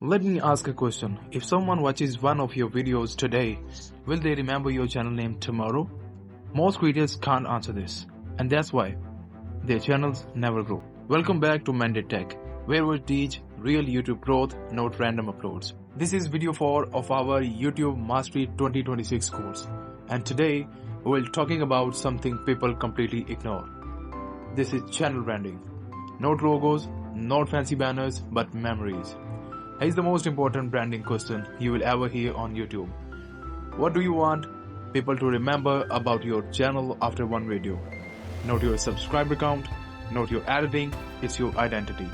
Let me ask a question. If someone watches one of your videos today, will they remember your channel name tomorrow? Most creators can't answer this, and that's why their channels never grow. Welcome back to MenditTech, where we teach real YouTube growth, not random uploads. This is video 4 of our YouTube Mastery 2026 course, and today we'll talking about something people completely ignore. This is channel branding. Not logos, not fancy banners, but memories. Here's the most important branding question you will ever hear on YouTube. What do you want people to remember about your channel after one video? Not your subscriber count, not your editing, it's your identity.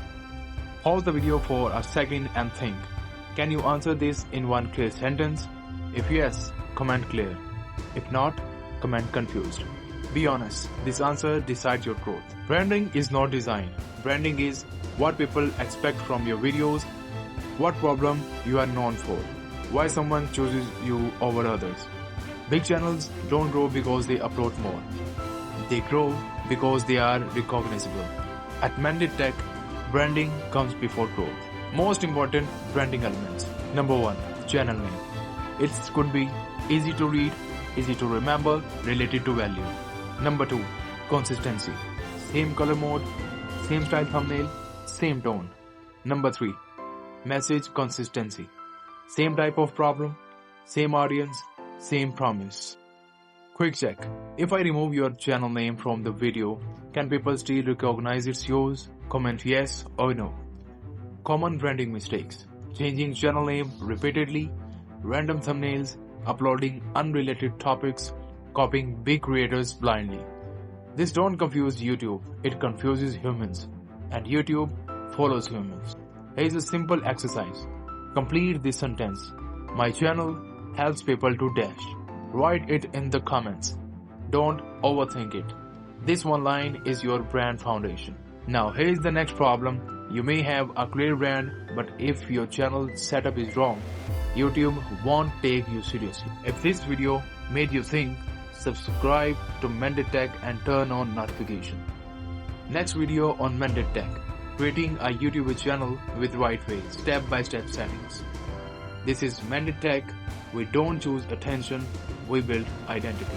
Pause the video for a second and think. Can you answer this in one clear sentence? If yes, comment clear. If not, comment confused. Be honest, this answer decides your growth. Branding is not design. Branding is what people expect from your videos, what problem you are known for, why someone chooses you over others. Big channels don't grow because they upload more. They grow because they are recognizable. At MenditTech, branding comes before growth. Most important branding elements. Number 1, channel name. It could be easy to read, easy to remember, related to value. Number 2, consistency. Same color mode, same style thumbnail, same tone. Number 3, message consistency. Same type of problem, same audience, same promise. Quick check. If I remove your channel name from the video, can people still recognize it's yours? Comment yes or no. Common branding mistakes. Changing channel name repeatedly, random thumbnails, uploading unrelated topics, copying big creators blindly. This don't confuse YouTube, it confuses humans. And YouTube follows humans. Here is a simple exercise. Complete this sentence. My channel helps people to dash. Write it in the comments. Don't overthink it. This one line is your brand foundation. Now here is the next problem. You may have a clear brand, but if your channel setup is wrong, YouTube won't take you seriously. If this video made you think, subscribe to MenditTech and turn on notification. Next video on MenditTech. Creating a YouTube channel with right way, step-by-step settings. This is MenditTech. We don't choose attention, we build identity.